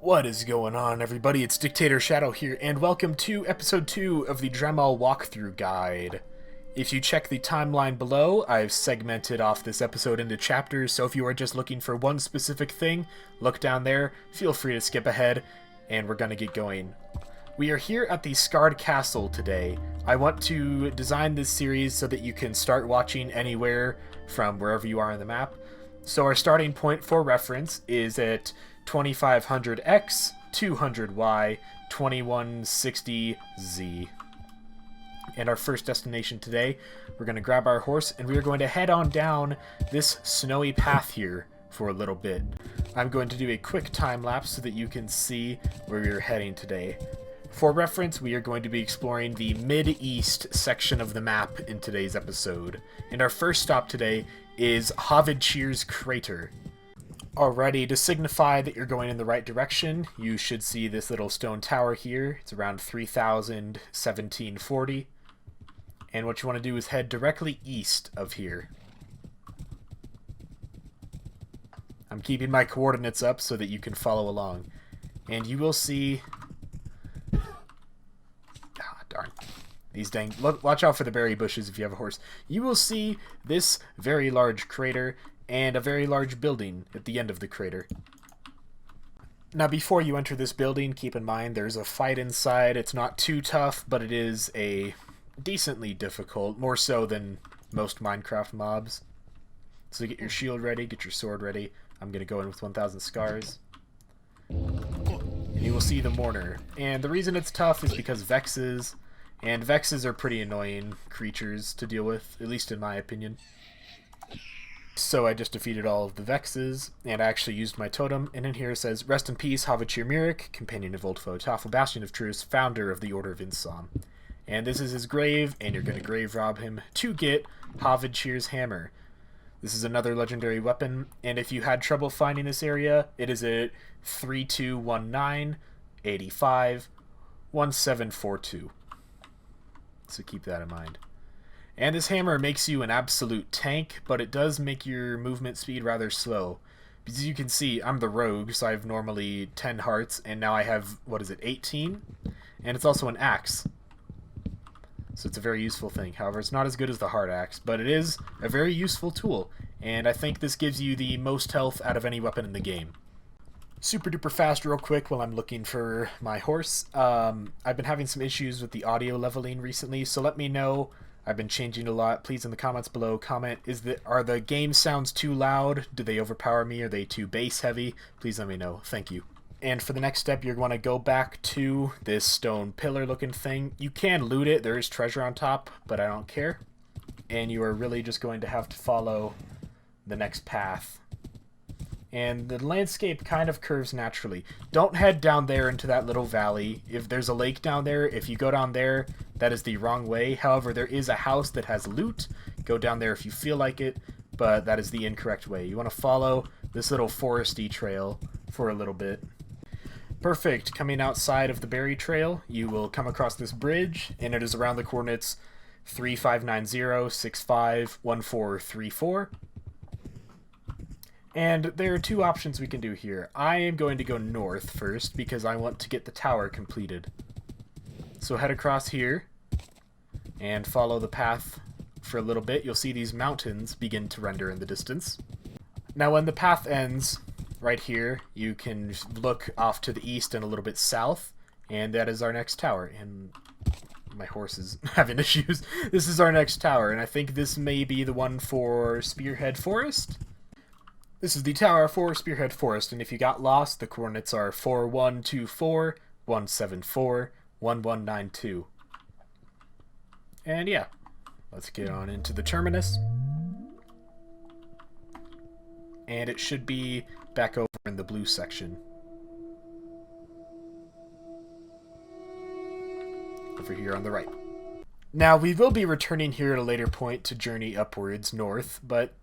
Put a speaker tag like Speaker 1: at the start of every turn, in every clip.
Speaker 1: What is going on, everybody? It's Dictator Shadow here, and welcome to episode 2 of the Drehmal walkthrough guide. If you check the timeline below, I've segmented off this episode into chapters, so if you are just looking for one specific thing, look down there, feel free to skip ahead, and we're gonna get going. We are here at the Scarred Castle today. I want to design this series so that you can start watching anywhere from wherever you are on the map. So our starting point for reference is at 2500X, 200Y, 2160Z. And our first destination today, we're going to grab our horse and we are going to head on down this snowy path here for a little bit. I'm going to do a quick time lapse so that you can see where we are heading today. For reference, we are going to be exploring the Mid-East section of the map in today's episode. And our first stop today is Hovadchear's Crater. Alrighty, to signify that you're going in the right direction, you should see this little stone tower here. It's around 3,017.40. And what you want to do is head directly east of here. I'm keeping my coordinates up so that you can follow along. And you will see... Ah, darn. These dang... Watch out for the berry bushes if you have a horse. You will see this very large crater and a very large building at the end of the crater. Now, before you enter this building, keep in mind there's a fight inside. It's not too tough, but it is a decently difficult, more so than most Minecraft mobs. So get your shield ready, get your sword ready. I'm going to go in with 1,000 scars. And you will see the Mourner. And the reason it's tough is because Vexes, and Vexes are pretty annoying creatures to deal with, at least in my opinion. So I just defeated all of the Vexes, and I actually used my totem, and in here it says, Rest in peace, Hovadchear Hammer, companion of Old Foe Tafel, Bastion of Truce, founder of the Order of Insom. And this is his grave, and you're going to grave rob him to get Hovadchear's Hammer. This is another legendary weapon, and if you had trouble finding this area, it is at 3219-85-1742. So keep that in mind. And this hammer makes you an absolute tank, but it does make your movement speed rather slow. Because you can see, I'm the rogue, so I have normally 10 hearts, and now I have, 18? And it's also an axe. So it's a very useful thing. However, it's not as good as the hard axe, but it is a very useful tool. And I think this gives you the most health out of any weapon in the game. Super duper fast real quick while I'm looking for my horse. I've been having some issues with the audio leveling recently, so let me know. I've been changing a lot. Please, in the comments below, comment, are the game sounds too loud? Do they overpower me? Are they too bass heavy? Please let me know. Thank you. And for the next step, you're going to go back to this stone pillar looking thing. You can loot it. There is treasure on top, but I don't care. And you are really just going to have to follow the next path. And the landscape kind of curves naturally. Don't head down there into that little valley. If there's a lake down there, if you go down there, that is the wrong way. However, there is a house that has loot. Go down there if you feel like it, but that is the incorrect way. You want to follow this little foresty trail for a little bit. Perfect. Coming outside of the berry trail, you will come across this bridge, and it is around the coordinates 3590-651434. And there are two options we can do here. I am going to go north first because I want to get the tower completed. So head across here and follow the path for a little bit. You'll see these mountains begin to render in the distance. Now when the path ends right here, you can look off to the east and a little bit south, and that is our next tower. And my horse is having issues. This is our next tower, and I think this may be the one for Spearhead Forest. This is the tower for Spearhead Forest, and if you got lost, the coordinates are 4124-174-1192. And yeah, let's get on into the terminus. And it should be back over in the blue section. Over here on the right. Now, we will be returning here at a later point to journey upwards north, but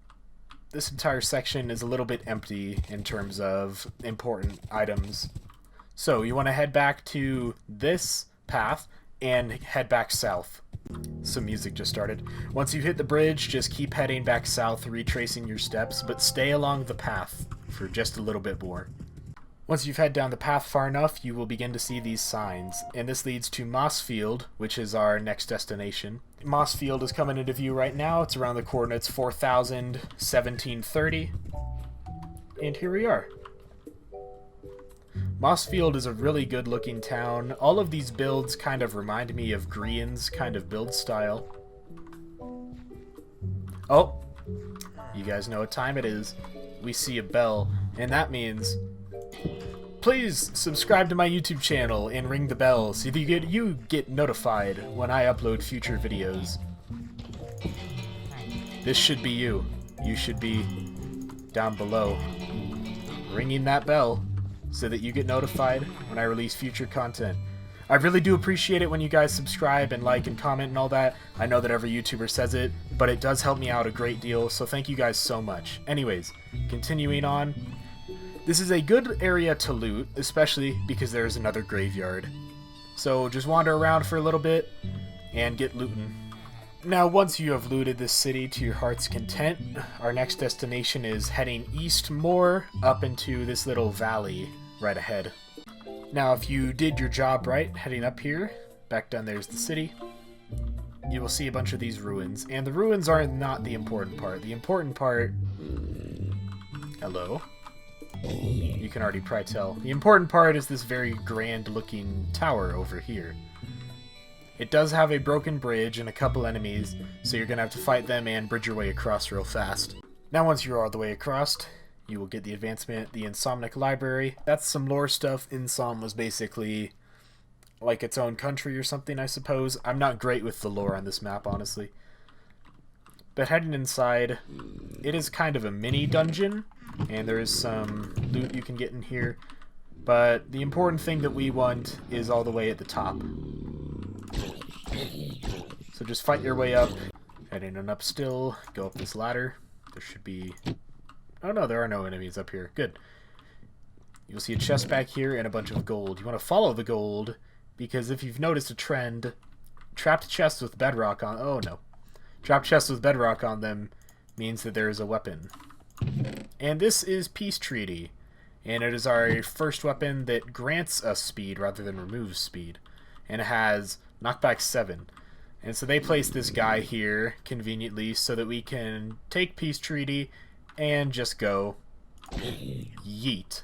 Speaker 1: this entire section is a little bit empty in terms of important items. So you want to head back to this path and head back south. Some music just started. Once you hit the bridge, just keep heading back south, retracing your steps, but stay along the path for just a little bit more. Once you've head down the path far enough, you will begin to see these signs, and this leads to Mossfield, which is our next destination. Mossfield is coming into view right now. It's around the coordinates 4,000, 1730, and here we are. Mossfield is a really good looking town. All of these builds kind of remind me of Grian's kind of build style. Oh, you guys know what time it is. We see a bell, and that means please subscribe to my YouTube channel and ring the bell so that you get notified when I upload future videos. This should be you. You should be down below ringing that bell so that you get notified when I release future content. I really do appreciate it when you guys subscribe and like and comment and all that. I know that every YouTuber says it, but it does help me out a great deal, so thank you guys so much. Anyways, continuing on. This is a good area to loot, especially because there is another graveyard. So just wander around for a little bit and get looting. Now, once you have looted this city to your heart's content, our next destination is heading east more up into this little valley right ahead. Now, if you did your job right, heading up here, back down there's the city, you will see a bunch of these ruins. And the ruins are not the important part. The important part... Hello? You can already probably tell. The important part is this very grand looking tower over here. It does have a broken bridge and a couple enemies, so you're going to have to fight them and bridge your way across real fast. Now once you're all the way across, you will get the advancement, the Insomnic Library. That's some lore stuff. Insom was basically like its own country or something, I suppose. I'm not great with the lore on this map, honestly. But heading inside, it is kind of a mini dungeon, and there is some loot you can get in here. But the important thing that we want is all the way at the top. So just fight your way up, heading on up still, go up this ladder. There should be... Oh no, there are no enemies up here. Good. You'll see a chest back here and a bunch of gold. You want to follow the gold, because if you've noticed a trend, trapped chests with bedrock on... Oh no. Trapped chests with bedrock on them means that there is a weapon. And this is Peace Treaty. And it is our first weapon that grants us speed rather than removes speed. And it has knockback 7. And so they place this guy here conveniently so that we can take Peace Treaty and just go yeet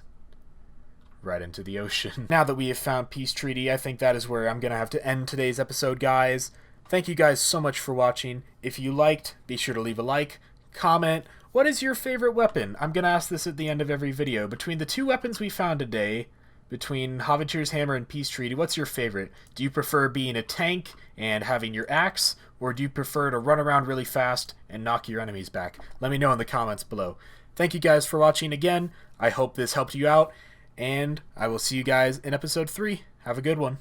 Speaker 1: right into the ocean. Now that we have found Peace Treaty, I think that is where I'm going to have to end today's episode, guys. Thank you guys so much for watching. If you liked, be sure to leave a like, comment. What is your favorite weapon? I'm going to ask this at the end of every video. Between the two weapons we found today, between Hovadchear's Hammer and Peace Treaty, what's your favorite? Do you prefer being a tank and having your axe, or do you prefer to run around really fast and knock your enemies back? Let me know in the comments below. Thank you guys for watching again. I hope this helped you out, and I will see you guys in episode 3. Have a good one.